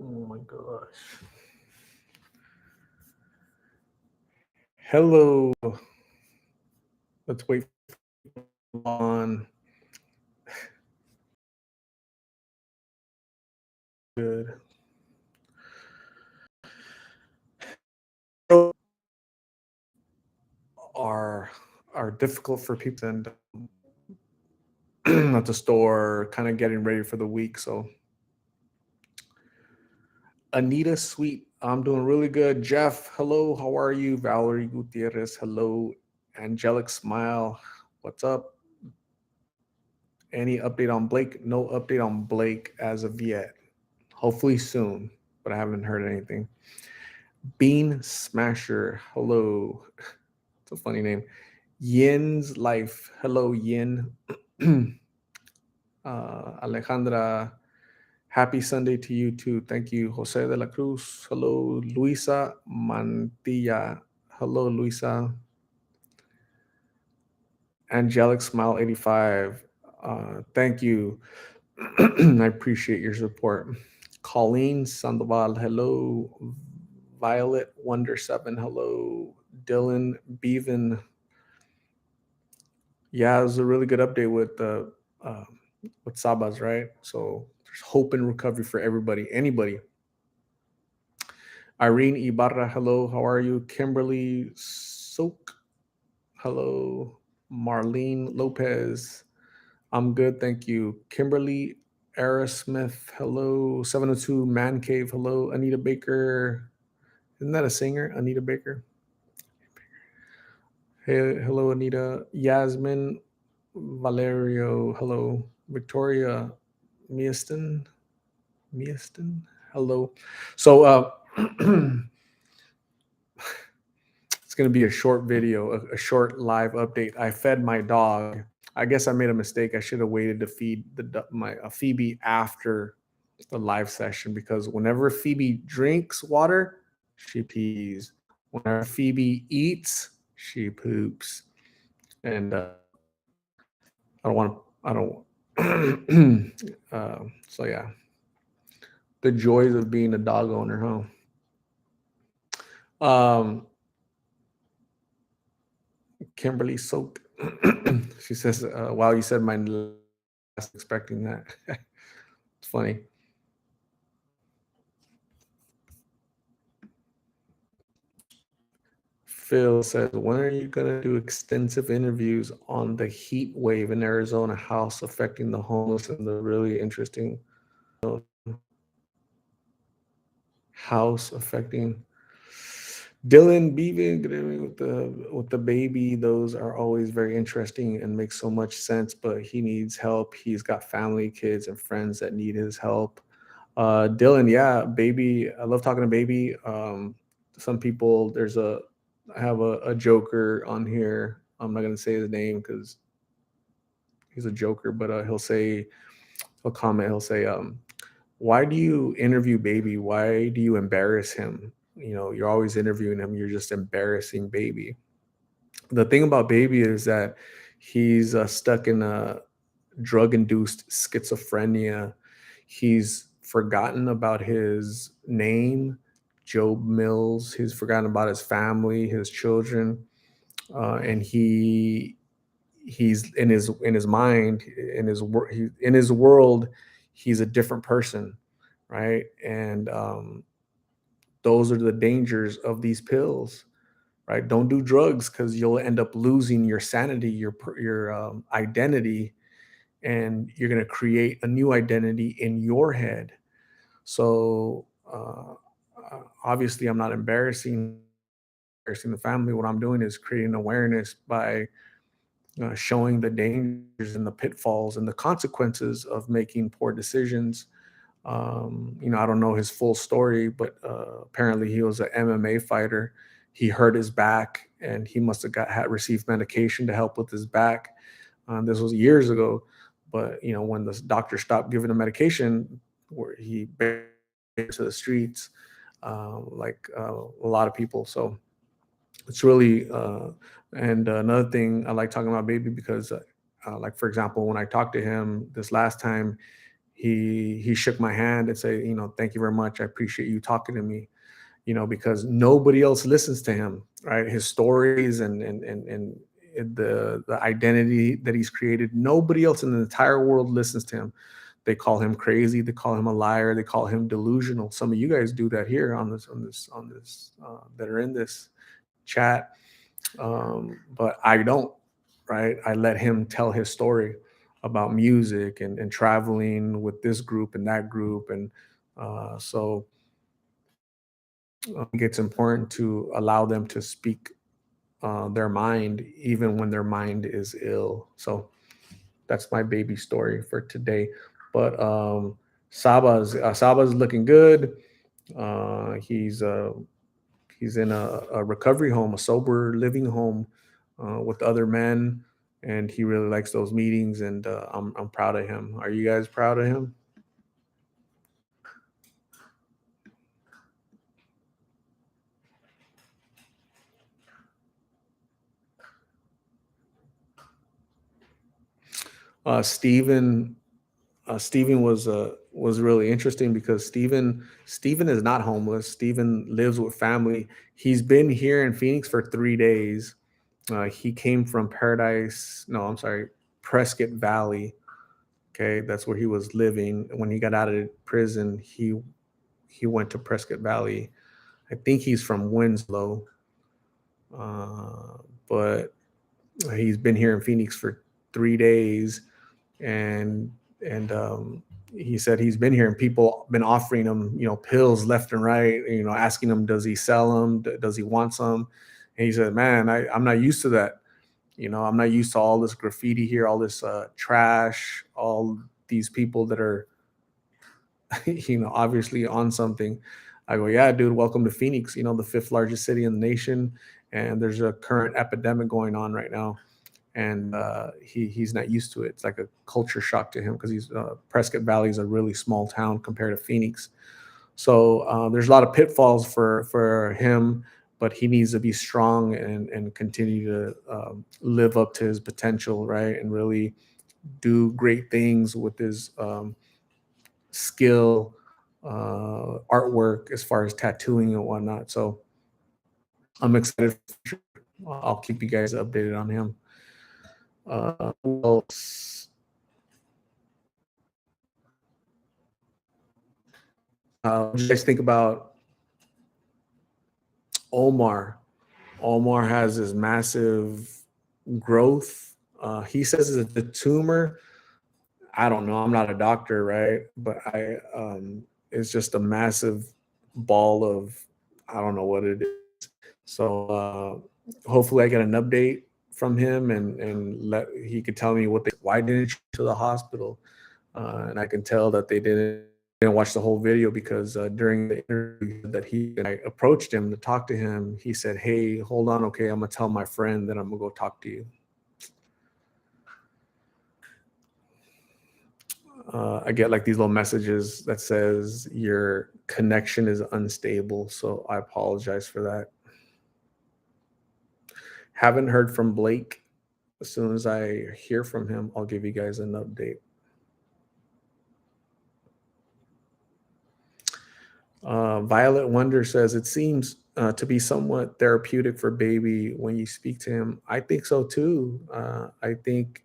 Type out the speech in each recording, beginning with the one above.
Oh my gosh. Hello. Let's wait for people to log on. Good. Are are difficult for people and at the store, kind of getting ready for the week. So Anita Sweet, I'm doing really good. Jeff, hello, how are you? Valerie Gutierrez, hello. Angelic Smile, what's up? Any update on Blake? No update on Blake as of yet. Hopefully soon, but I haven't heard anything. Bean Smasher, hello. It's a funny name. Yin's Life, hello, Yin. Alejandra, happy Sunday to you too. Thank you. Jose de la Cruz, hello. Luisa Mantilla, hello, Luisa. Angelic Smile 85, thank you. I appreciate your support. Colleen Sandoval, hello. Violet Wonder 7, hello. Dylan Bevan, yeah, it was a really good update uh, with Sabas, right? So there's hope and recovery for everybody, anybody. Irene Ibarra, hello, how are you? Kimberly Soak, hello. Marlene Lopez, I'm good, thank you. Kimberly Aerosmith, hello. 702 Man Cave, hello. Anita Baker, isn't that a singer? Anita Baker. Hey, hello, Anita. Yasmin Valerio, hello. Victoria Miaston, Miaston, hello. So it's going to be a short video, a short live update. I fed my dog. I guess I made a mistake. I should have waited to feed my Phoebe after the live session because whenever Phoebe drinks water, she pees. Whenever Phoebe eats, she poops. And I don't want to. I don't. So yeah, the joys of being a dog owner, huh? Kimberly Soak. She says, "Wow, you said my last. Expecting that. It's funny." Phil says, "When are you gonna do extensive interviews on the heat wave in Arizona house affecting the homeless and the really interesting house affecting Dylan Beaven with the baby? Those are always very interesting and make so much sense. But he needs help. He's got family, kids, and friends that need his help. Dylan, yeah, baby. I love talking to baby. Some people, I have a joker on here. I'm not gonna say his name because he's a joker, but he'll comment, he'll say, why do you interview baby? Why do you embarrass him? You know, you're always interviewing him. You're just embarrassing baby. The thing about baby is that he's stuck in a drug induced schizophrenia. He's forgotten about his name, Job Mills. He's forgotten about his family, his children, and he's in his mind, in his world, he's a different person, right? And those are the dangers of these pills, right? Don't do drugs because you'll end up losing your sanity, your identity, and you're going to create a new identity in your head. So obviously, I'm not embarrassing the family. What I'm doing is creating awareness by showing the dangers and the pitfalls and the consequences of making poor decisions. I don't know his full story, but apparently he was an MMA fighter. He hurt his back, and he must have had received medication to help with his back. This was years ago, but when the doctor stopped giving him medication, where he to the streets, a lot of people. So it's really and another thing I like talking about baby because like for example when I talked to him this last time he shook my hand and said, thank you very much. I appreciate you talking to me, because nobody else listens to him, right? His stories and the identity that he's created, nobody else in the entire world listens to him. They call him crazy, they call him a liar, they call him delusional. Some of you guys do that here on this that are in this chat, but I don't, right? I let him tell his story about music and traveling with this group and that group, and so I think it's important to allow them to speak their mind, even when their mind is ill. So that's my baby story for today. But Saba's looking good. Uh, he's uh, he's in a recovery home, a sober living home with other men, and he really likes those meetings. And I'm proud of him. Are you guys proud of him? Stephen Stephen was really interesting because Stephen is not homeless. Stephen lives with family. He's been here in Phoenix for 3 days. He came from Paradise. No, I'm sorry, Prescott Valley. Okay, that's where he was living when he got out of prison. He went to Prescott Valley. I think he's from Winslow, uh, but he's been here in Phoenix for 3 days, and and he said he's been here and people been offering him pills left and right, asking him does he sell them, does he want some, and he said, man, I'm not used to that. I'm not used to all this graffiti here, all this trash, all these people that are obviously on something. I go, yeah, dude, welcome to Phoenix, the fifth largest city in the nation, and there's a current epidemic going on right now, and he's not used to it. It's like a culture shock to him because he's Prescott Valley is a really small town compared to Phoenix. So there's a lot of pitfalls for him, but he needs to be strong and continue to live up to his potential, right? And really do great things with his skill, artwork, as far as tattooing and whatnot. So I'm excited. I'll keep you guys updated on him. Who else? What do you guys think about Omar? Omar has this massive growth. He says it's a tumor. I don't know. I'm not a doctor, right? But it's just a massive ball of, I don't know what it is. So hopefully I get an update from him and let he could tell me why didn't you go to the hospital, and I can tell that they didn't watch the whole video because during the interview that I approached him to talk to him, he said, "Hey, hold on, okay, I'm gonna tell my friend that I'm gonna go talk to you." I get like these little messages that says your connection is unstable, so I apologize for that. Haven't heard from Blake. As soon as I hear from him, I'll give you guys an update. Violet Wonder says it seems to be somewhat therapeutic for baby when you speak to him. I think so too. I think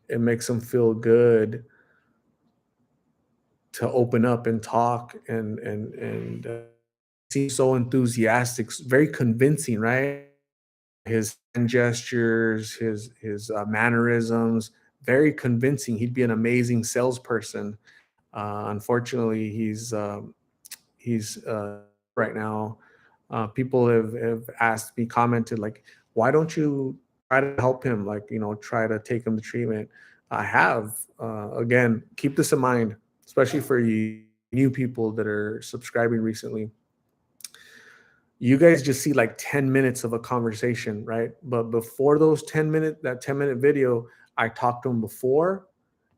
it makes him feel good to open up and talk and seems so enthusiastic, very convincing, right? His hand gestures, his mannerisms, very convincing. He'd be an amazing salesperson. Unfortunately, he's right now. People have asked me, commented like, why don't you try to help him? Like, try to take him to treatment. I have. Again, keep this in mind, especially for you new people that are subscribing recently. You guys just see like 10 minutes of a conversation, right? But before that 10-minute video, I talked to him before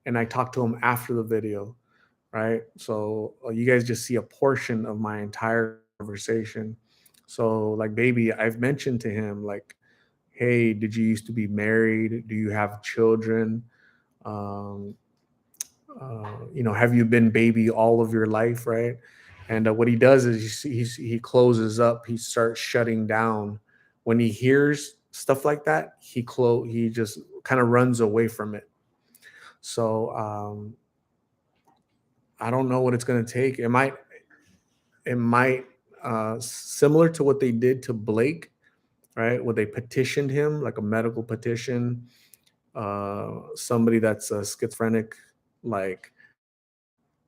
and I talked to him after the video, right? So you guys just see a portion of my entire conversation. So, like, baby, I've mentioned to him, like, hey, did you used to be married? Do you have children? Um, have you been baby all of your life, right? And what he does is he closes up, he starts shutting down. When he hears stuff like that, he just kind of runs away from it. So I don't know what it's going to take. It might similar to what they did to Blake, right? Where they petitioned him like a medical petition. Somebody that's a schizophrenic, like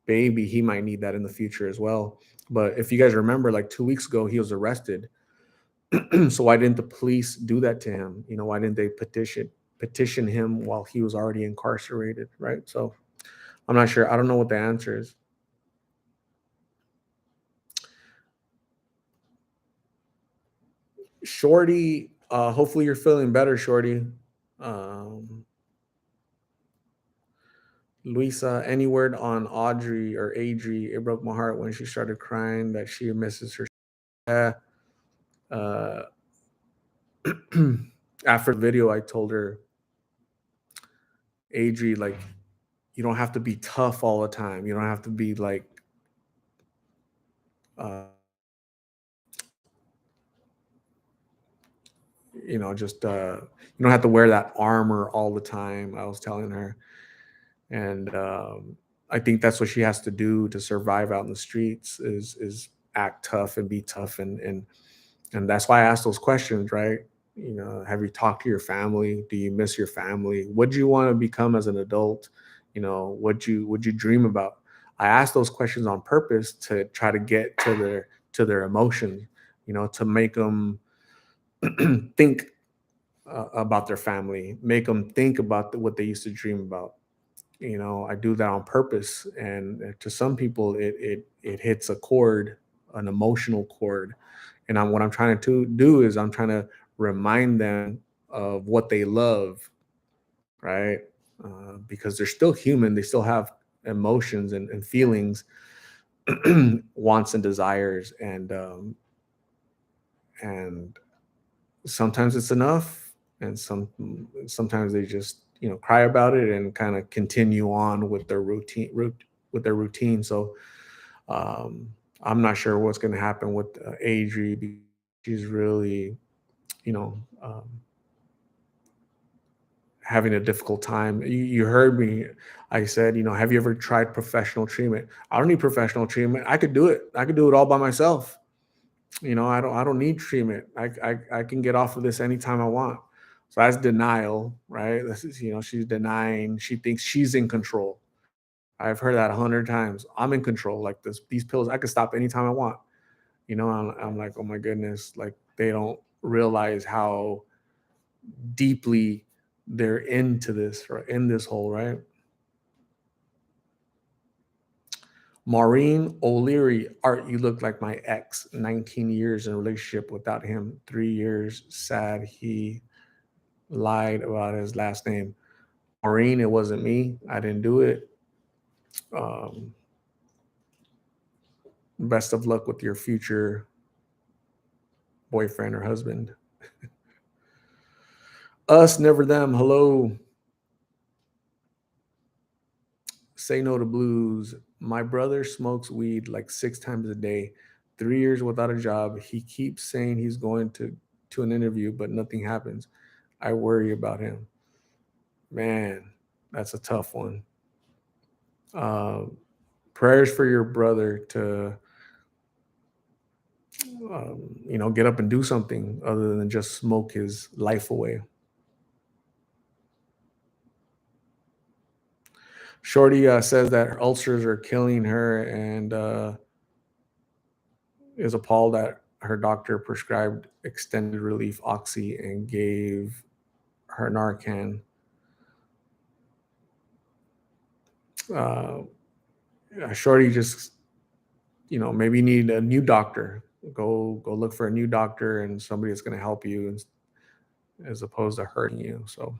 baby, he might need that in the future as well. But if you guys remember, like 2 weeks ago, he was arrested. So why didn't the police do that to him? Why didn't they petition him while he was already incarcerated, right? So I'm not sure. I don't know what the answer is. Shorty, hopefully you're feeling better, Shorty. Um, Luisa, any word on Audrey or Adri? It broke my heart when she started crying that she misses her. Yeah. Uh, After the video, I told her, Adri, like, you don't have to be tough all the time. You don't have to be like, uh, just, you don't have to wear that armor all the time. I was telling her. And I think that's what she has to do to survive out in the streets is act tough and be tough, and that's why I asked those questions, right? Have you talked to your family? Do you miss your family? What do you want to become as an adult? What you dream about? I asked those questions on purpose to try to get to their emotions, to make them think about their family, make them think about what they used to dream about. I do that on purpose, and to some people it hits a chord, an emotional chord. And what I'm trying to do is I'm trying to remind them of what they love, right? Because they're still human, they still have emotions and feelings, wants and desires, and sometimes it's enough, and sometimes they just cry about it and kind of continue on with their routine. So um, I'm not sure what's going to happen with Adri, because she's really you know um, having a difficult time. You heard me. I said, have you ever tried professional treatment? I don't need professional treatment. I could do it all by myself. I don't need treatment. I can get off of this anytime I want. So that's denial, right? This is, she's denying. She thinks she's in control. I've heard that 100 times. I'm in control. Like these pills, I can stop anytime I want. I'm like, oh my goodness, like they don't realize how deeply they're into this, right? In this hole, right? Maureen O'Leary, Art, you look like my ex. 19 years in a relationship without him. 3 years. Sad he lied about his last name. Maureen, it wasn't me. I didn't do it. Um, Best of luck with your future boyfriend or husband. Us, never them. Hello. Say no to blues. My brother smokes weed like 6 times a day. 3 years without a job. He keeps saying he's going to an interview, but nothing happens. I worry about him. Man, that's a tough one. Um, Prayers for your brother to, get up and do something other than just smoke his life away. Shorty says that her ulcers are killing her, and is appalled that her doctor prescribed extended relief oxy and gave her Narcan. Uh, Shorty just, maybe you need a new doctor. Go look for a new doctor and somebody that's going to help you, as opposed to hurting you. So,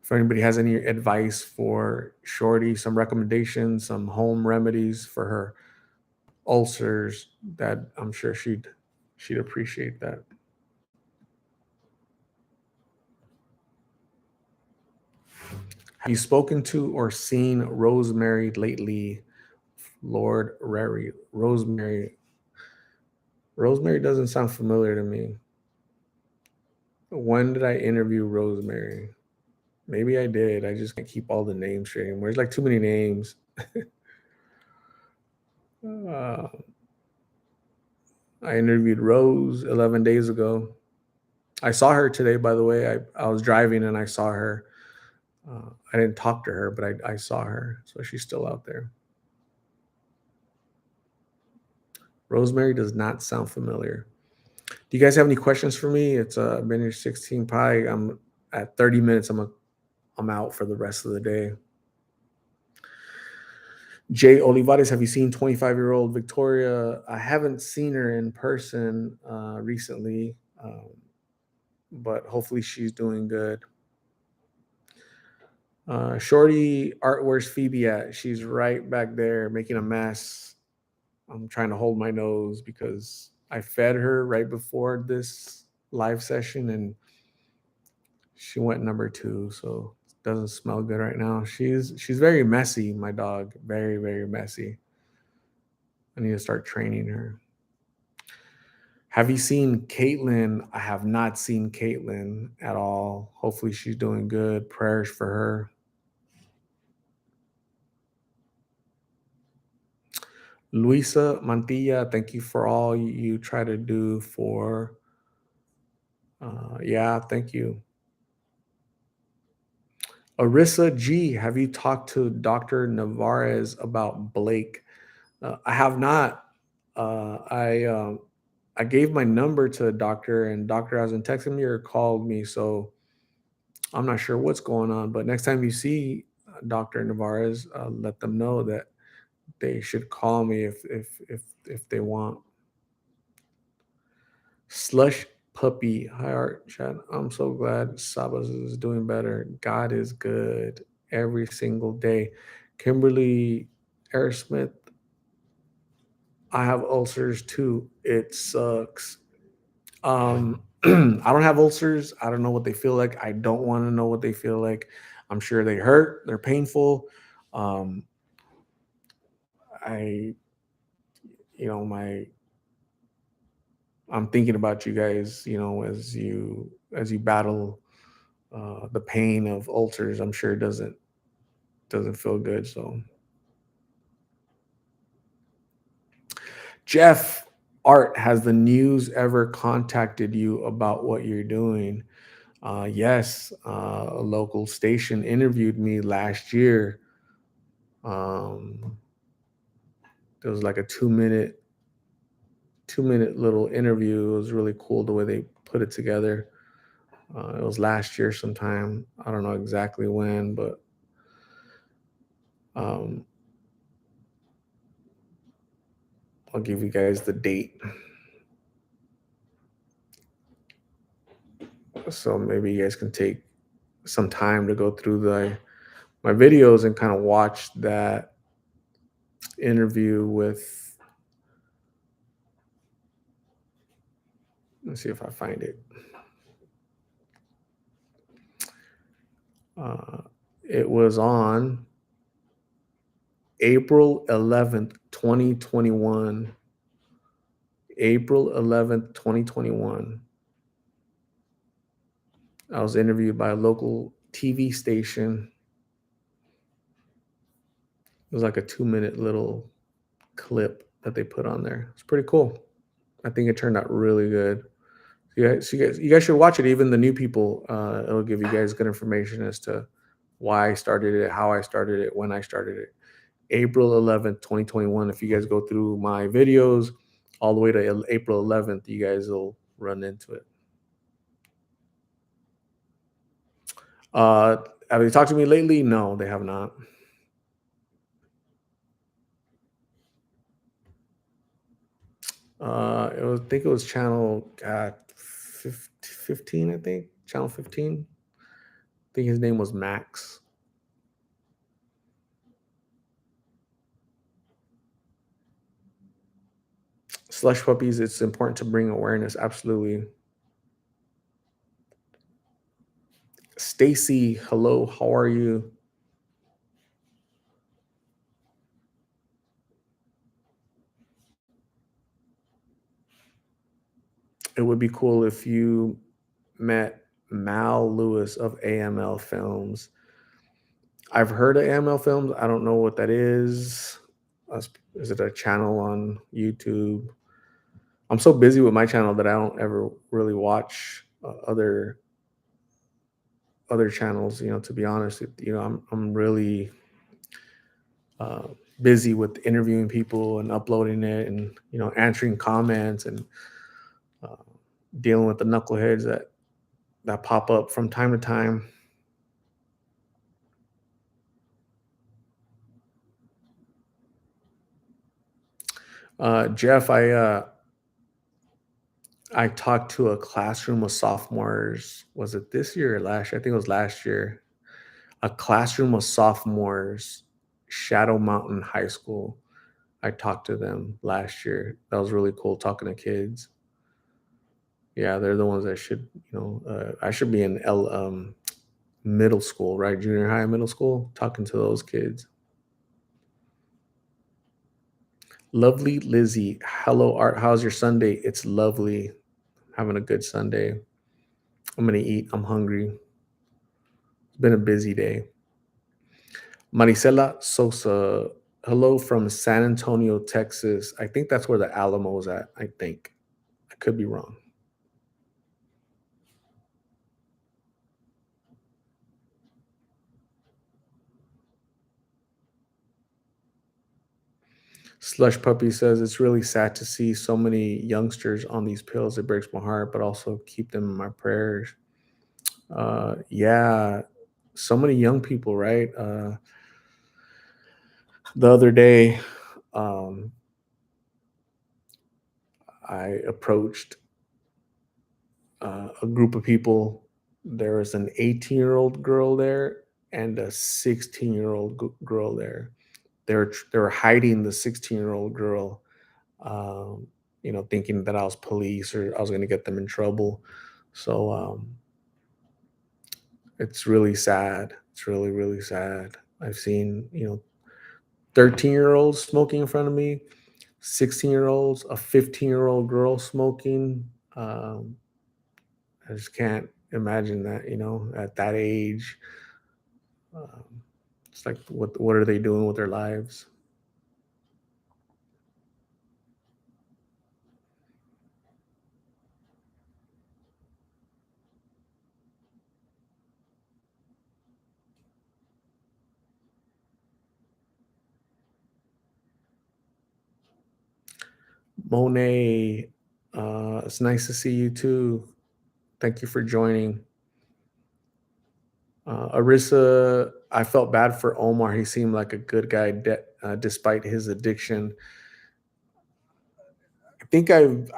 if anybody has any advice for Shorty, some recommendations, some home remedies for her ulcers, that I'm sure she'd appreciate that. Have you spoken to or seen Rosemary lately? Lord Rary. Rosemary. Rosemary doesn't sound familiar to me. When did I interview Rosemary? Maybe I did. I just can't keep all the names straight anymore. There's like too many names. Uh, I interviewed Rose 11 days ago. I saw her today, by the way. I was driving and I saw her. I didn't talk to her, but I saw her. So she's still out there. Rosemary does not sound familiar. Do you guys have any questions for me? It's been here 16 pi. I'm at 30 minutes. I'm out for the rest of the day. Jay Olivares, have you seen 25-year-old Victoria? I haven't seen her in person recently, but hopefully she's doing good. Shorty Art, where's Phoebe at? She's right back there making a mess. I'm trying to hold my nose because I fed her right before this live session and she went number two, so it doesn't smell good right now. She's very messy, my dog. Very, very messy. I need to start training her. Have you seen Caitlin? I have not seen Caitlin at all. Hopefully she's doing good. Prayers for her. Luisa Mantilla, thank you for all you try to do for. Yeah, thank you. Arissa G, have you talked to Dr. Navarez about Blake? I have not. I gave my number to the doctor, and doctor hasn't texted me or called me, so I'm not sure what's going on. But next time you see Doctor Navarez, let them know that they should call me if they want. Slush puppy, hi Art Chat. I'm so glad Sabas is doing better. God is good every single day. Kimberly Airsmith, I have ulcers too. It sucks. I don't have ulcers. I don't know what they feel like. I don't want to know what they feel like. I'm sure they hurt. They're painful. Um, I, my, I'm thinking about you guys. As you battle the pain of ulcers. I'm sure it doesn't feel good. So, Jeff Art, has the news ever contacted you about what you're doing? Yes, a local station interviewed me last year. Um, it was like a 2-minute little interview. It was really cool the way they put it together. It was last year sometime. I don't know exactly when, but um, I'll give you guys the date. So maybe you guys can take some time to go through my videos and kind of watch that interview with. Let's see if I find it. Uh, it was on April 11th, 2021. April 11th, 2021. I was interviewed by a local TV station. It was like a 2-minute little clip that they put on there. It's pretty cool. I think it turned out really good. You guys should watch it. Even the new people, it'll give you guys good information as to why I started it, how I started it, when I started it. April 11th, 2021. If you guys go through my videos all the way to April 11th, you guys will run into it. Have they talked to me lately? No, they have not. I think it was channel 15, I think. Channel 15. I think his name was Max. Slush puppies, it's important to bring awareness. Absolutely. Stacy, hello, how are you? it would be cool if you met Mal Lewis of AML Films. I've heard of AML Films. I don't know what that is. Is it a channel on YouTube? I'm so busy with my channel that I don't ever really watch other channels. To be honest, I'm really uh, busy with interviewing people and uploading it, and answering comments, and uh, dealing with the knuckleheads that pop up from time to time. Jeff, I talked to a classroom of sophomores. Was it this year or last year? I think it was last year. A classroom of sophomores, Shadow Mountain High School. I talked to them last year. That was really cool talking to kids. Yeah, they're the ones that should, I should be in middle school, right? Junior high, middle school, talking to those kids. Lovely Lizzie. Hello, Art. How's your Sunday? It's lovely. Having a good Sunday. I'm going to eat. I'm hungry. It's been a busy day. Maricela Sosa. Hello from San Antonio, Texas. I think that's where the Alamo is at. I think. I could be wrong. Slush Puppy says it's really sad to see so many youngsters on these pills. It breaks my heart, but also keep them in my prayers. Yeah, so many young people, right? The other day, um, I approached a group of people. There was an 18-year-old girl there and a 16-year-old girl there. They were hiding the 16-year-old girl, um, thinking that I was police or I was going to get them in trouble. So it's really sad. It's really, really sad. I've seen 13-year-olds smoking in front of me, 16-year-olds, a 15-year-old girl smoking. I just can't imagine that, at that age. Um, it's like, what are they doing with their lives? Monet, it's nice to see you too. Thank you for joining. Arissa, I felt bad for Omar. He seemed like a good guy despite his addiction. I think I've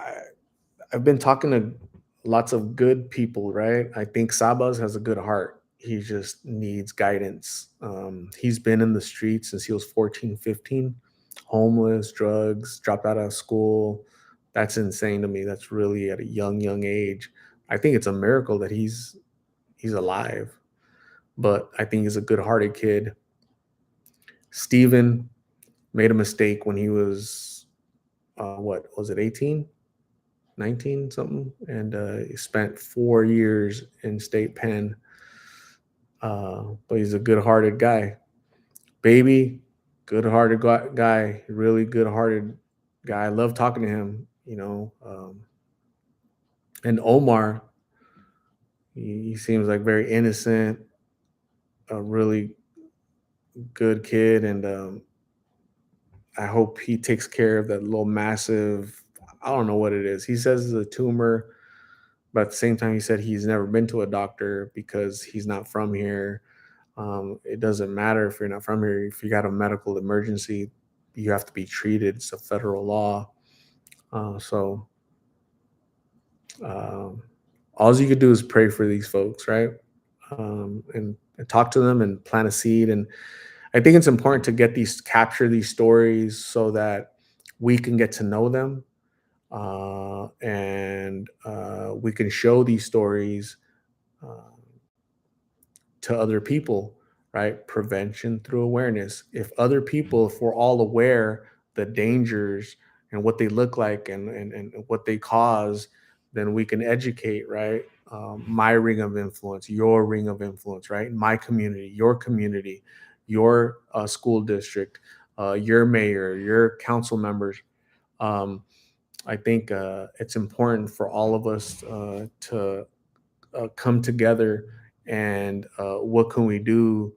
been talking to lots of good people, right? I think Sabas has a good heart. He just needs guidance. He's been in the streets since he was 14, 15, homeless, drugs, dropped out of school. That's insane to me. That's really at a young age. I think it's a miracle that he's alive, but I think he's a good-hearted kid. Steven made a mistake when he was what was it, 18? 19 something, and he spent 4 years in state pen. But he's a good-hearted guy. Baby, good-hearted guy, really good-hearted guy. I love talking to him. And Omar, he seems like very innocent, a really good kid, and I hope he takes care of that little massive. I don't know what it is. He says it's a tumor, but at the same time, he said he's never been to a doctor because he's not from here. It doesn't matter if you're not from here. If you got a medical emergency, you have to be treated. It's a federal law. So um, all you could do is pray for these folks, right? And talk to them and plant a seed. And I think it's important to capture these stories so that we can get to know them, and we can show these stories uh, to other people, right? Prevention through awareness. If we're all aware the dangers and what they look like, and what they cause, then we can educate, right? My ring of influence, your ring of influence, right? My community, your school district, your mayor, your council members. Um, I think it's important for all of us to come together and what can we do.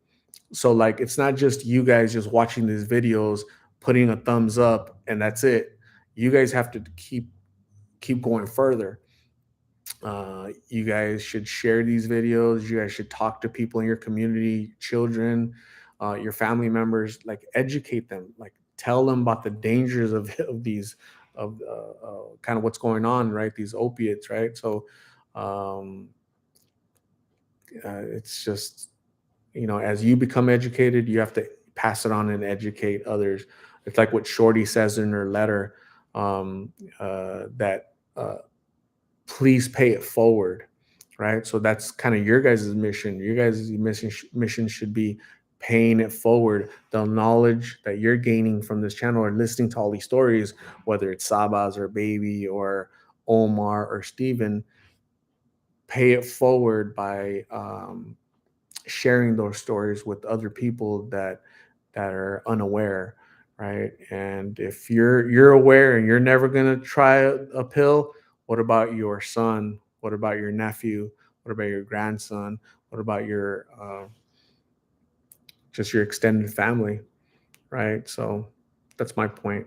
So like it's not just you guys just watching these videos, putting a thumbs up, and that's it. You guys have to keep going further. You guys should share these videos. You guys should talk to people in your community, children, your family members, like educate them, like tell them about the dangers of these, of kind of what's going on, right? These opiates, right? So um, it's just, as you become educated, you have to pass it on and educate others. It's like what Shorty says in her letter, that please pay it forward, right? So that's kind of your guys' mission. Your guys' mission should be paying it forward. The knowledge that you're gaining from this channel or listening to all these stories, whether it's Sabas or Baby or Omar or Steven, pay it forward by sharing those stories with other people that are unaware, right? And if you're aware and you're never going to try a pill, what about your son? What about your nephew? What about your grandson? What about your just your extended family, right? So that's my point.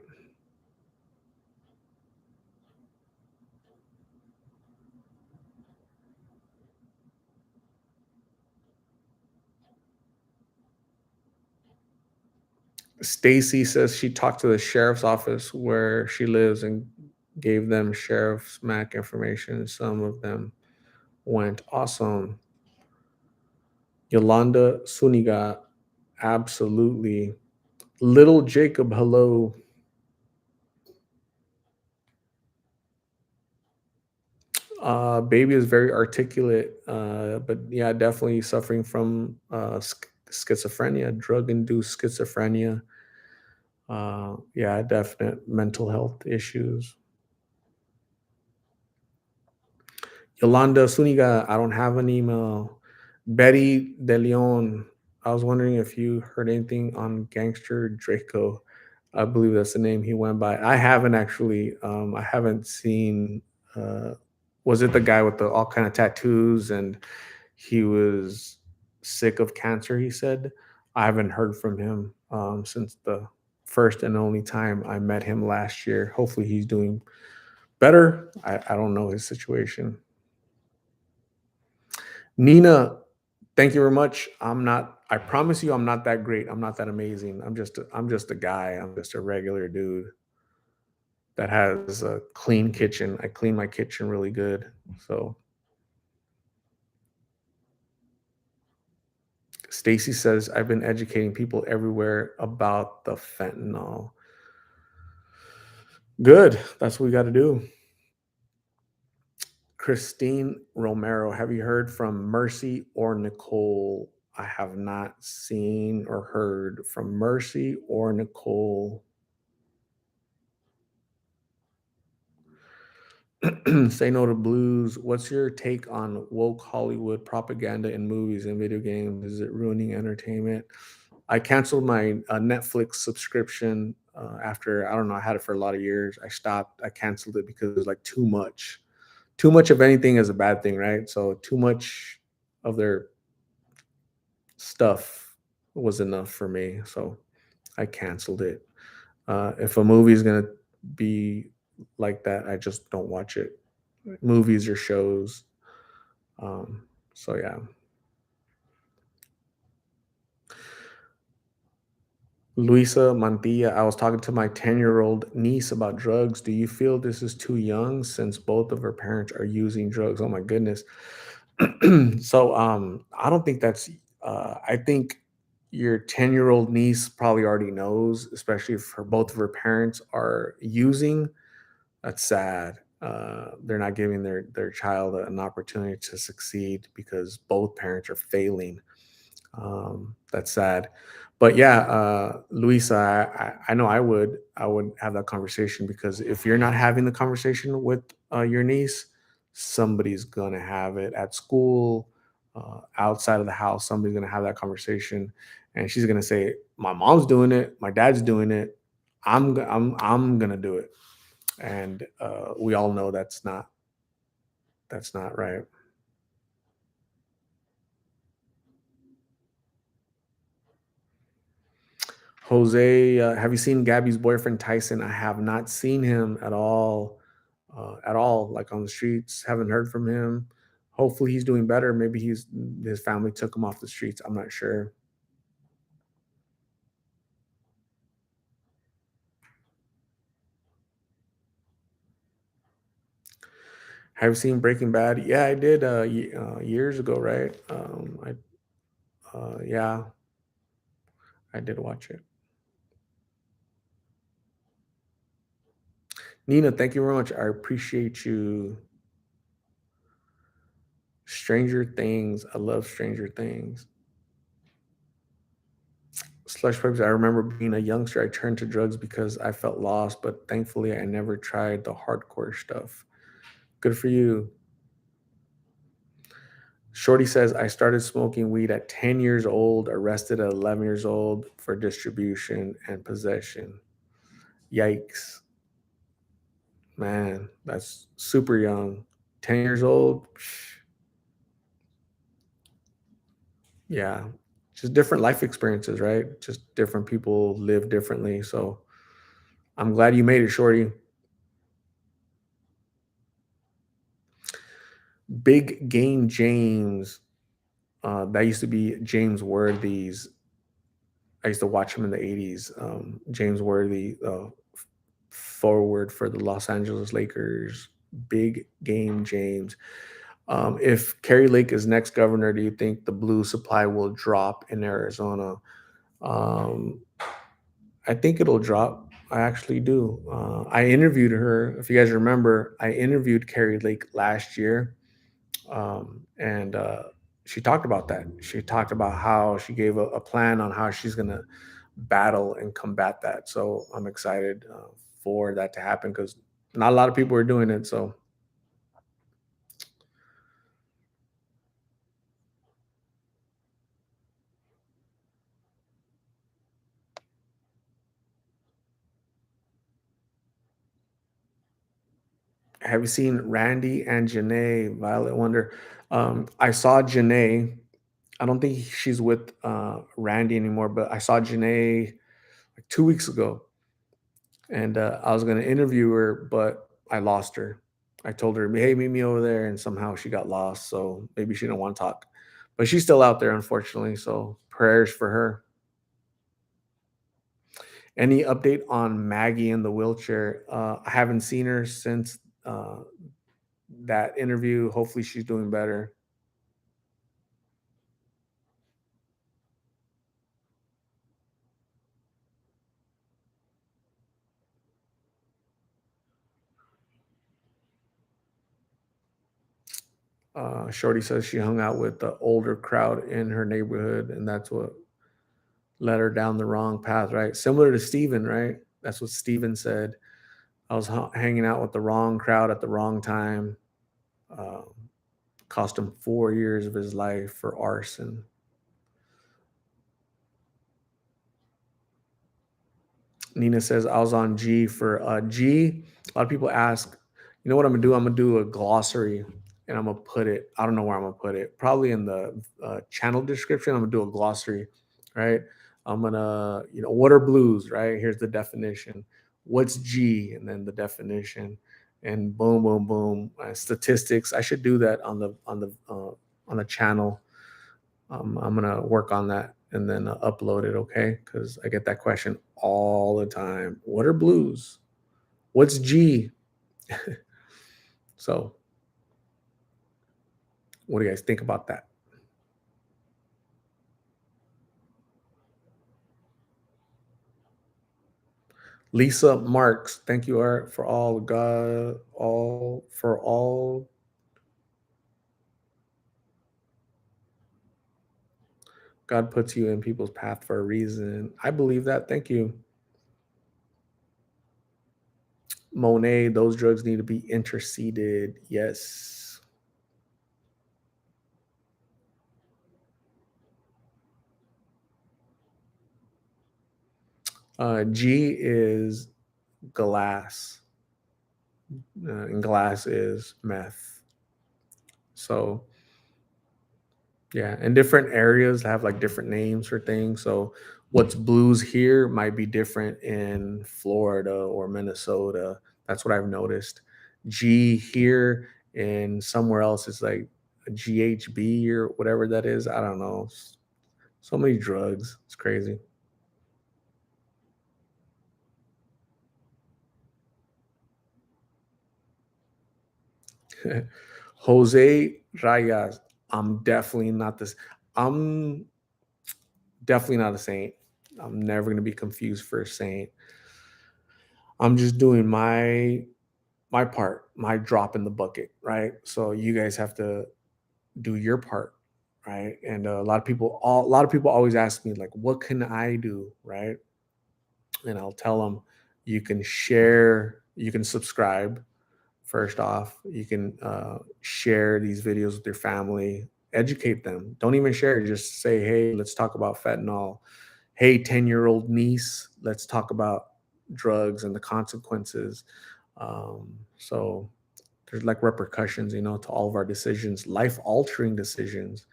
Stacy says she talked to the sheriff's office where she lives and gave them sheriff's mac information. Some of them went awesome. Yolanda Suniga, absolutely. Little Jacob, hello. Baby is very articulate, but yeah, definitely suffering from schizophrenia, drug-induced schizophrenia. Yeah, definite mental health issues. Yolanda Suniga, I don't have an email. Betty De Leon, I was wondering if you heard anything on Gangster Draco. I believe that's the name he went by. I haven't actually. I haven't seen. Uh, was it the guy with the all kind of tattoos and he was sick of cancer? He said. I haven't heard from him since the first and only time I met him last year. Hopefully, he's doing better. I don't know his situation. Nina, thank you very much. I'm not. I promise you, I'm not that great. I'm not that amazing. I'm just a guy. I'm just a regular dude that has a clean kitchen. I clean my kitchen really good. So Stacy says I've been educating people everywhere about the fentanyl. Good. That's what we got to do. Christine Romero, have you heard from Mercy or Nicole? I have not seen or heard from Mercy or Nicole. Say no to blues. What's your take on woke Hollywood propaganda in movies and video games? Is it ruining entertainment? I canceled my Netflix subscription after, I don't know, I had it for a lot of years. I stopped. I canceled it because it was like too much. Too much of anything is a bad thing, right? So too much of their stuff was enough for me. So I canceled it. If a movie is gonna be like that, I just don't watch it. Movies or shows. So yeah. Luisa Mantilla, I was talking to my 10-year-old niece about drugs. Do you feel this is too young since both of her parents are using drugs? Oh my goodness. So I don't think that's I think your 10-year-old niece probably already knows, especially if both of her parents are using. That's sad. They're not giving their child an opportunity to succeed because both parents are failing. That's sad. But yeah, Luisa, I know I would have that conversation because if you're not having the conversation with your niece, somebody's gonna have it at school, outside of the house. Somebody's gonna have that conversation, and she's gonna say, "My mom's doing it. My dad's doing it. I'm gonna do it." And we all know that's not right. Jose, have you seen Gabby's boyfriend Tyson? I have not seen him at all. Like on the streets, haven't heard from him. Hopefully, he's doing better. Maybe his family took him off the streets. I'm not sure. Have you seen Breaking Bad? Yeah, I did years ago, right? Yeah, I did watch it. Nina, thank you very much. I appreciate you. Stranger Things. I love Stranger Things. Slush Pups. I remember being a youngster. I turned to drugs because I felt lost, but thankfully, I never tried the hardcore stuff. Good for you. Shorty says, I started smoking weed at 10 years old, arrested at 11 years old for distribution and possession. Yikes. Man, that's super young. 10 years old. Yeah. Just different life experiences, right? Just different people live differently. So I'm glad you made it, Shorty. Big Game James. That used to be James Worthy's. I used to watch him in the 80s. James Worthy, forward for the Los Angeles Lakers. Big Game James. If Kerry Lake is next governor, do you think the blue supply will drop in Arizona? Um, I think it'll drop. I actually do. I interviewed her. If you guys remember, I interviewed Kerry Lake last year, and she talked about that. She talked about how she gave a plan on how she's going to battle and combat that. So I'm excited for that to happen because not a lot of people are doing it. So have you seen Randy and Janae, Violet Wonder? I saw Janae. I don't think she's with Randy anymore, but I saw Janae like 2 weeks ago, and I was going to interview her, but I lost her. I told her, "Hey, meet me over there," and somehow she got lost. So maybe she didn't want to talk, but she's still out there, unfortunately. So prayers for her. Any update on Maggie in the wheelchair? I haven't seen her since that interview. Hopefully, she's doing better. Shorty says she hung out with the older crowd in her neighborhood, and that's what led her down the wrong path, right? Similar to Steven, right? That's what Steven said. I was hanging out with the wrong crowd at the wrong time. Um, Cost him 4 years of his life for arson. Nina says I was on G for G. A lot of people ask, you know what I'm gonna do? I'm gonna do a glossary, and I'm gonna put it. I don't know where I'm gonna put it. Probably in the channel description. I'm gonna do a glossary, right? I'm gonna, what are blues, right? Here's the definition. What's G, and then the definition, and boom, boom, boom. Statistics. I should do that on the channel. I'm gonna work on that and then upload it, okay? Because I get that question all the time. What are blues? What's G? So, what do you guys think about that? Lisa Marks, thank you, Art, for all. God puts you in people's path for a reason. I believe that. Thank you, Monet. Those drugs need to be interceded. Yes. G is glass, and glass is meth. So yeah, and different areas have like different names for things. So what's blues here might be different in Florida or Minnesota. That's what I've noticed. G here and somewhere else is like a GHB or whatever that is. I don't know. So many drugs. It's crazy. Jose Rayas. I'm definitely not this. I'm definitely not a saint. I'm never going to be confused for a saint. I'm just doing my part, my drop in the bucket, right? So you guys have to do your part, right? And a lot of people always ask me like, what can I do, right? And I'll tell them you can share, you can subscribe. First off, you can share these videos with your family, educate them. Don't even share, just say, hey, let's talk about fentanyl. Hey, 10-year-old niece, let's talk about drugs and the consequences. So there's like repercussions, to all of our decisions, life altering decisions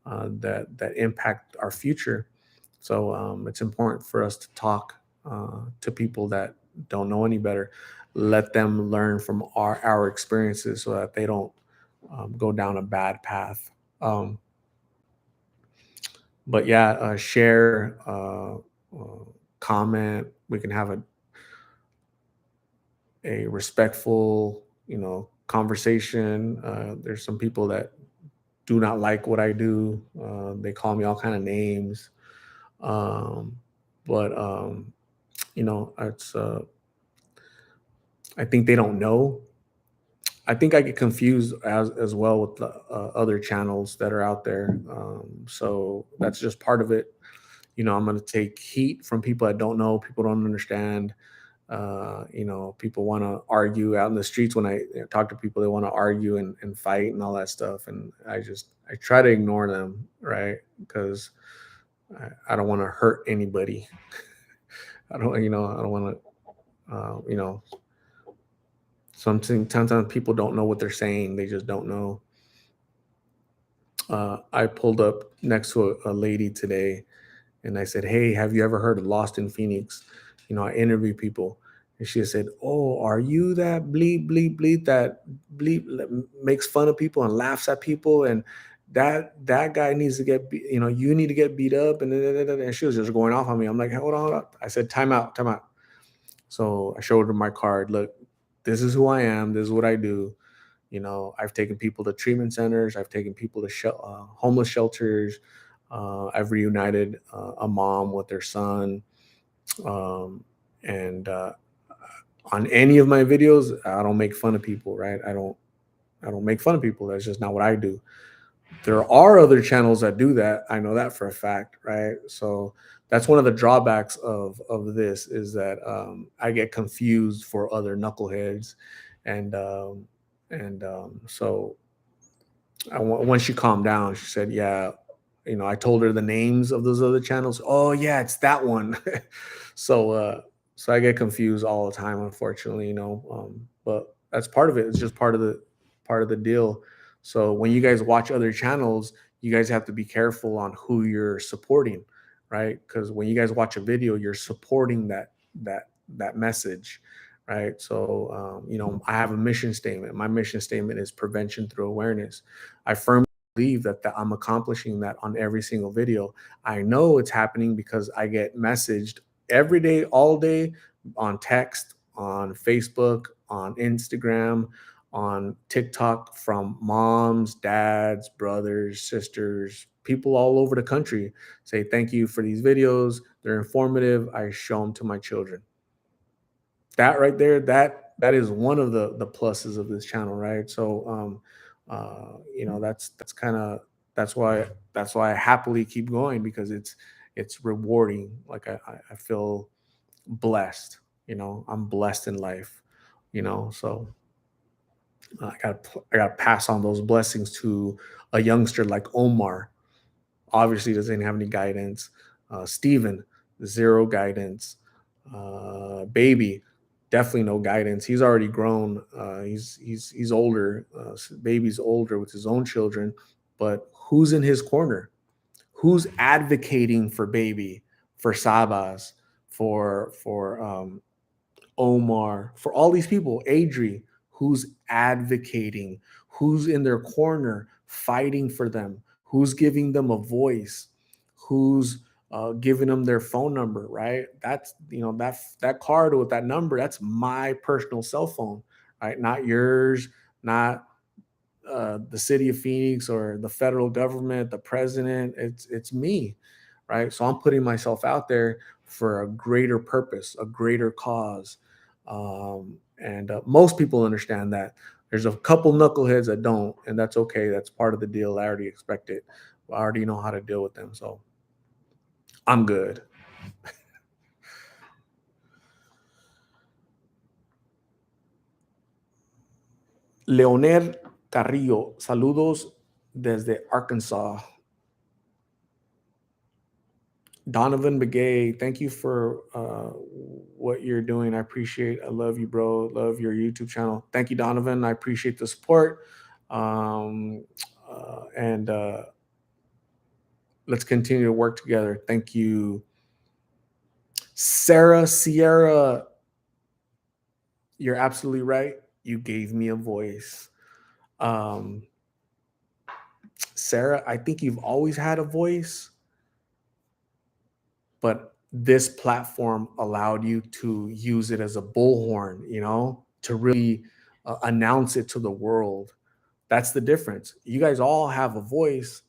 that impact our future. So it's important for us to talk to people that don't know any better. Let them learn from our experiences so that they don't go down a bad path. But yeah, share, comment. We can have a respectful, conversation. There's some people that do not like what I do. They call me all kind of names. Um, but it's I think they don't know. I think I get confused as well with the other channels that are out there. So that's just part of it. I'm going to take heat from people I don't know, people don't understand. People want to argue out in the streets when I talk to people. They want to argue and fight and all that stuff, and I try to ignore them, right? Because I don't want to hurt anybody. I don't want to, sometimes people don't know what they're saying. They just don't know. I pulled up next to a lady today and I said, "Hey, have you ever heard of Lost in Phoenix?" I interview people, and she said, "Oh, are you that bleep bleep bleep that bleep that makes fun of people and laughs at people, and that guy needs to get you need to get beat up." And and she was just going off on me. I'm like, "Hold on, hold on." I said, "Time out, time out." So I showed her my card. Look, this is who I am. This is what I do. I've taken people to treatment centers. I've taken people to homeless shelters. I've reunited a mom with their son. Um, and on any of my videos, I don't make fun of people, right? I don't make fun of people. That's just not what I do. There are other channels that do that. I know that for a fact, right? So that's one of the drawbacks of this is that I get confused for other knuckleheads, and so once she calmed down, she said, "Yeah, I told her the names of those other channels. Oh yeah, it's that one." so so I get confused all the time, unfortunately, but that's part of it. It's just part of the deal. So when you guys watch other channels, you guys have to be careful on who you're supporting, right? Because when you guys watch a video, you're supporting that message, right? So I have a mission statement. My mission statement is prevention through awareness. I firmly believe that I'm accomplishing that on every single video. I know it's happening because I get messaged every day, all day, on text, on Facebook, on Instagram, on TikTok, from moms, dads, brothers, sisters, people all over the country say, "Thank you for these videos. They're informative. I show them to my children." That right there, that is one of the pluses of this channel, right? So that's kind of that's why I happily keep going, because it's rewarding. Like I feel blessed. I'm blessed in life. So I gotta pass on those blessings to a youngster like Omar. Obviously doesn't have any guidance. Steven, zero guidance. Baby, definitely no guidance. He's already grown. He's older. Baby's older with his own children, but who's in his corner? Who's advocating for baby, for Sabas, for Omar, for all these people, Adri, who's advocating, who's in their corner fighting for them, who's giving them a voice, who's giving them their phone number, right? That's that card with that number. That's my personal cell phone, right? Not yours, not the city of Phoenix or the federal government, the president. It's me, right? So I'm putting myself out there for a greater purpose, a greater cause, and most people understand that. There's a couple knuckleheads that don't, and that's okay. That's part of the deal. I already expect it. I already know how to deal with them, so I'm good. Leonel Carrillo, saludos desde Arkansas. Donovan Begay, thank you for what you're doing. I appreciate. I love you, bro. Love your YouTube channel. Thank you, Donovan. I appreciate the support. Um, and let's continue to work together. Thank you, Sarah Sierra. You're absolutely right. You gave me a voice. Um, Sarah, I think you've always had a voice, but this platform allowed you to use it as a bullhorn, to really announce it to the world. That's the difference. You guys all have a voice,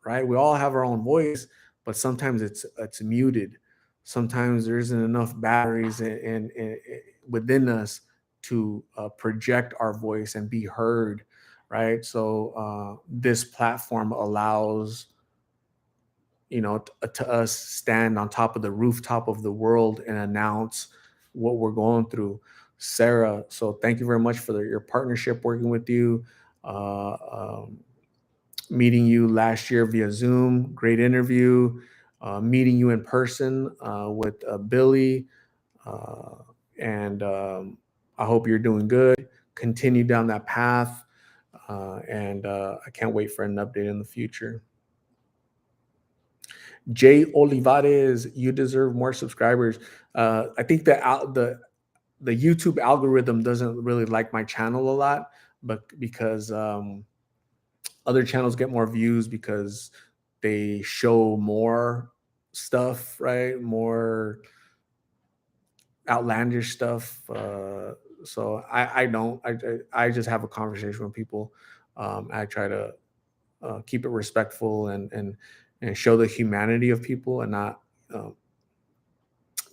right? We all have our own voice, but sometimes it's muted. Sometimes there isn't enough batteries within us to project our voice and be heard, right? So this platform allows to us stand on top of the rooftop of the world and announce what we're going through. Sarah, so thank you very much for your partnership, working with you, uh, um, meeting you last year via Zoom. Great interview. Meeting you in person with Billy, uh, and I hope you're doing good. Continue down that path, and I can't wait for an update in the future. Jay Olivares, you deserve more subscribers. I think the YouTube algorithm doesn't really like my channel a lot, but because other channels get more views because they show more stuff, right? More outlandish stuff. So I don't. I just have a conversation with people. I try to keep it respectful and show the humanity of people and not um,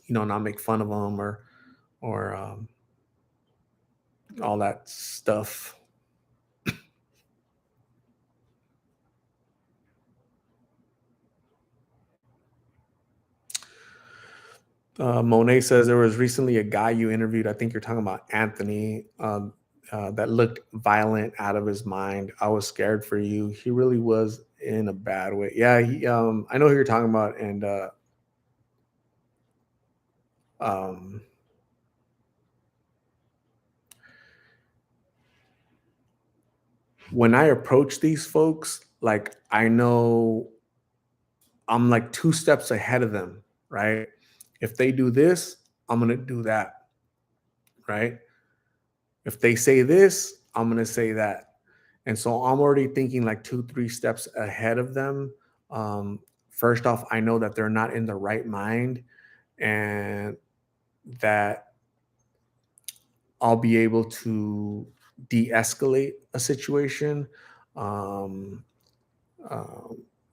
not make fun of them or all that stuff. Monet says there was recently a guy you interviewed. I think you're talking about Anthony. That looked violent, out of his mind. I was scared for you. He really was in a bad way. Yeah, I know who you're talking about, and um, when I approach these folks, like I know I'm like two steps ahead of them, right? If they do this, I'm gonna do that, right? If they say this, I'm gonna say that. And so I'm already thinking like two, three steps ahead of them. First off, I know that they're not in the right mind and that I'll be able to de-escalate a situation. Um,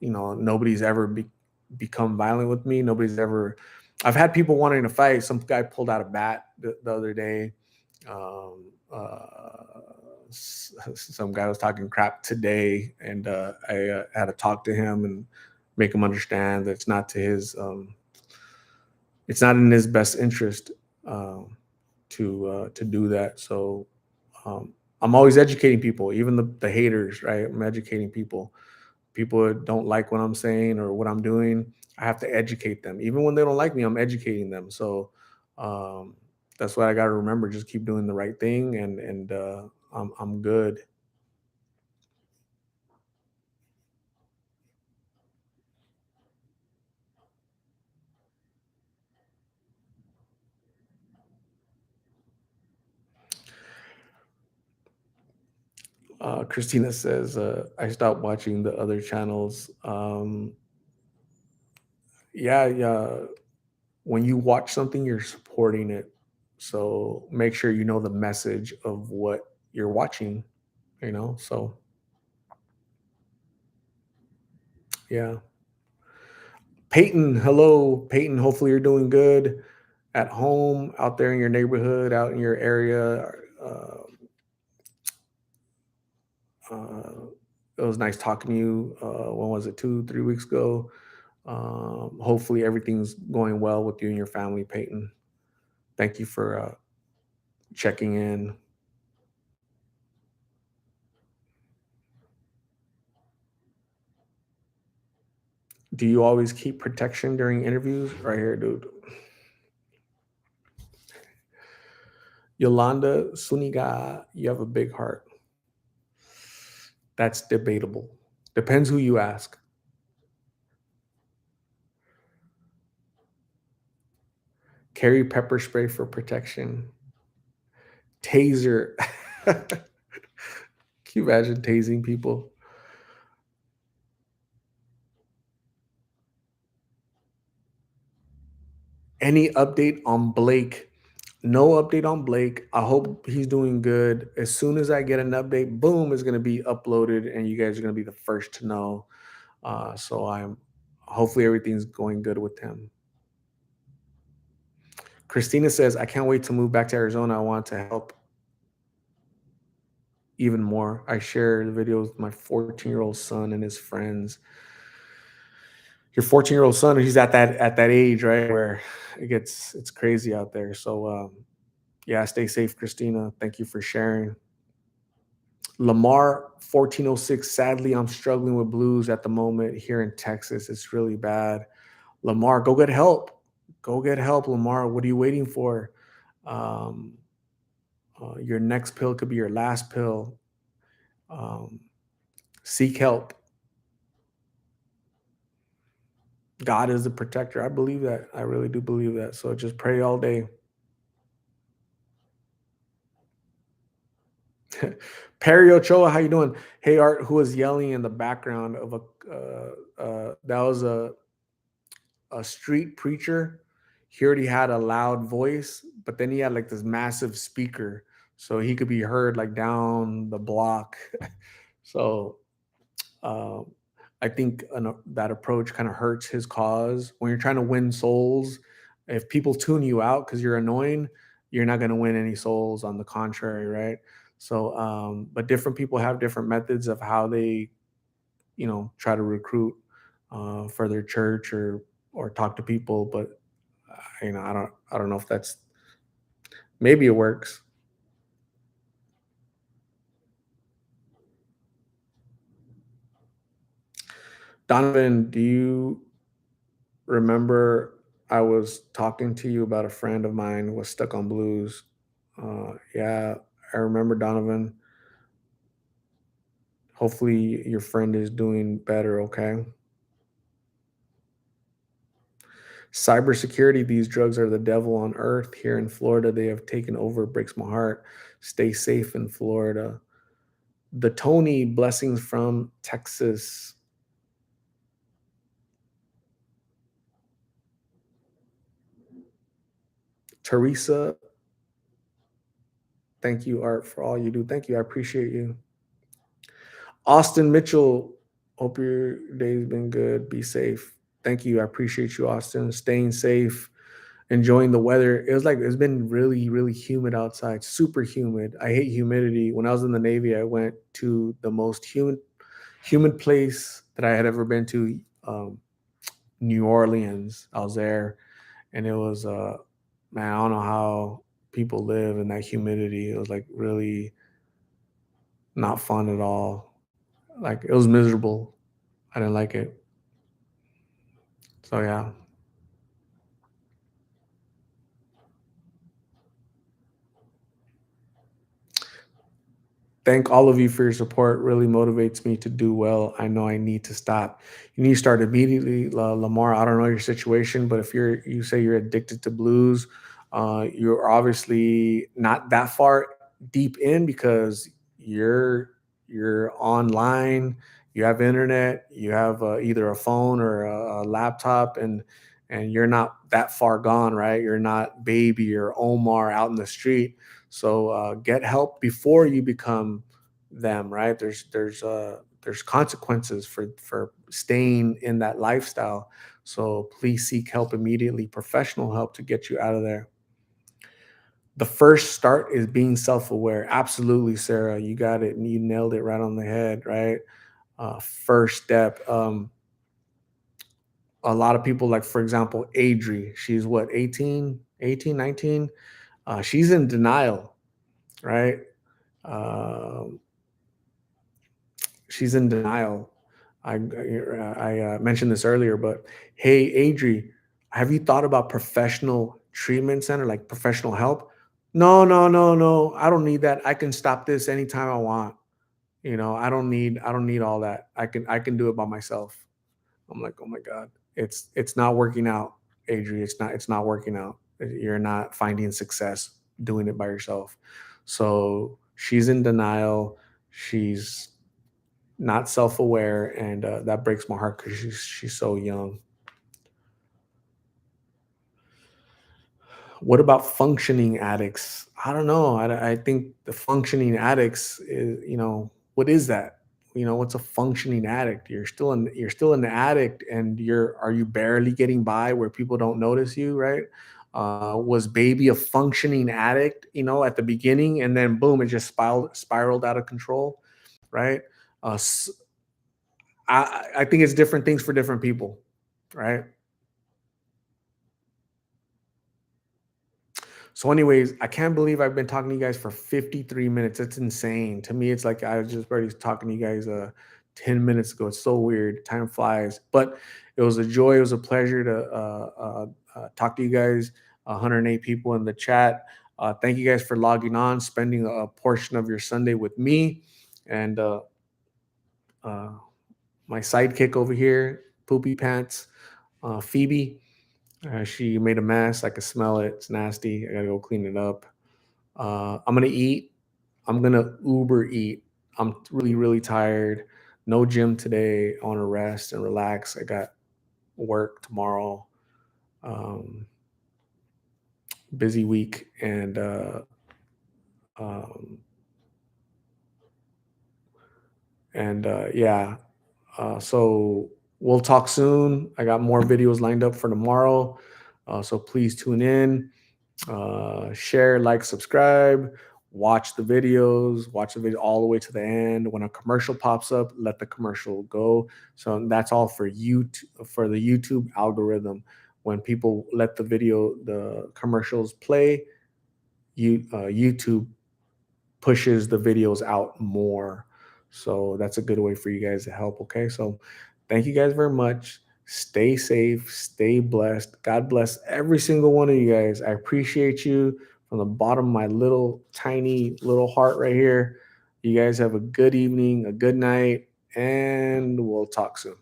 nobody's ever become violent with me. Nobody's ever. I've had people wanting to fight. Some guy pulled out a bat the other day. Um, some guy was talking crap today, and I had to talk to him and make him understand that it's not in his best interest um, to do that. So um, I'm always educating people, even the haters, right? I'm educating people. People that don't like what I'm saying or what I'm doing, I have to educate them. Even when they don't like me, I'm educating them. So Um, that's what I got to remember. Just keep doing the right thing, and I'm good. Christina says, I stopped watching the other channels. Yeah, yeah. When you watch something, you're supporting it. So make sure you know the message of what you're watching, So yeah. Peyton, hello, Peyton. Hopefully you're doing good at home, out there in your neighborhood, out in your area. Uh, uh, it was nice talking to you. When was it? 2, 3 weeks ago. Hopefully everything's going well with you and your family, Peyton. Thank you for checking in. Do you always keep protection during interviews? Right here, dude. Yolanda Suniga, you have a big heart. That's debatable. Depends who you ask. Carry pepper spray for protection. Taser. Can you imagine tasing people? Any update on Blake? No update on Blake. I hope he's doing good. As soon as I get an update, boom, it's going to be uploaded, and you guys are going to be the first to know. So I'm hopefully everything's going good with him. Christina says, I can't wait to move back to Arizona. I want to help even more. I share the videos with my 14-year-old son and his friends. Your 14-year-old son, he's at that age, right, where it's crazy out there. So yeah, stay safe, Christina. Thank you for sharing. Lamar 1406. Sadly, I'm struggling with blues at the moment here in Texas. It's really bad. Lamar, go get help. Go get help, Lamar. What are you waiting for? Um, your next pill could be your last pill. Um, seek help. God is the protector. I believe that. I really do believe that. So just pray all day. Perry Ochoa, how you doing? Hey Art, who was yelling in the background of that was a street preacher. He already had a loud voice, but then he had like this massive speaker, so he could be heard like down the block. So uh, I think that approach kind of hurts his cause. When you're trying to win souls, if people tune you out because you're annoying, you're not going to win any souls. On the contrary, right? So, but different people have different methods of how they, try to recruit for their church or talk to people. But I don't know if that's maybe it works. Donovan, do you remember I was talking to you about a friend of mine who was stuck on blues? Yeah, I remember Donovan. Hopefully, your friend is doing better. Okay. Cybersecurity, these drugs are the devil on earth. Here in Florida, they have taken over. It breaks my heart. Stay safe in Florida. The Tony, blessings from Texas. Teresa, thank you, Art, for all you do. Thank you. I appreciate you. Austin Mitchell, hope your day's been good. Be safe. Thank you. I appreciate you, Austin. Staying safe, enjoying the weather. It's been really, really humid outside, super humid. I hate humidity. When I was in the Navy, I went to the most humid place that I had ever been to, New Orleans. I was there, and it was, man, I don't know how people live in that humidity. It was like really not fun at all. Like it was miserable. I didn't like it. So yeah. Thank all of you for your support. Really motivates me to do well. I know I need to stop. You need to start immediately, Lamar. I don't know your situation, but if you say you're addicted to blues, you're obviously not that far deep in because you're online. You have internet. You have either a phone or a laptop, and you're not that far gone, right? You're not baby or Omar out in the street. So get help before you become them, right? There's consequences for staying in that lifestyle. So please seek help immediately, professional help to get you out of there. The first start is being self-aware. Absolutely, Sarah, you got it, and you nailed it right on the head, right? First step. A lot of people, like for example, Adri, she's what, 18, 19. She's in denial, right? Um, she's in denial. I mentioned this earlier, but hey, Adri, have you thought about professional treatment center, like professional help? No, no, no, no. I don't need that. I can stop this anytime I want. I don't need all that. I can do it by myself. I'm like, oh my God, it's not working out, Adri. It's not working out. You're not finding success doing it by yourself. So she's in denial. She's not self-aware, and that breaks my heart because she's so young. What about functioning addicts? I don't know. I think the functioning addicts is, what is that? What's a functioning addict? You're still an addict, and are you barely getting by where people don't notice you, right? Was baby a functioning addict, at the beginning, and then boom, it just spiraled out of control, right? Uh, s- I think it's different things for different people, right? So, anyways, I can't believe I've been talking to you guys for 53 minutes. It's insane. To me, it's like I was just already talking to you guys 10 minutes ago. It's so weird. Time flies. But it was a joy. It was a pleasure to talk to you guys, 108 people in the chat. Thank you guys for logging on, spending a portion of your Sunday with me. And uh, my sidekick over here, Poopy Pants, Phoebe. She made a mess. I can smell it. It's nasty. I gotta go clean it up. I'm gonna eat. I'm gonna Uber eat. I'm really, really tired. No gym today. I want to rest and relax. I got work tomorrow. Um, Busy week, um, and yeah. So we'll talk soon. I got more videos lined up for tomorrow. So please tune in. Share, like, subscribe, watch the video all the way to the end. When a commercial pops up, let the commercial go. So that's all for you, for the YouTube algorithm. When people let the commercials play, YouTube pushes the videos out more. So that's a good way for you guys to help. Okay. So thank you guys very much. Stay safe, stay blessed. God bless every single one of you guys. I appreciate you from the bottom of my little tiny little heart right here. You guys have a good evening, a good night, and we'll talk soon.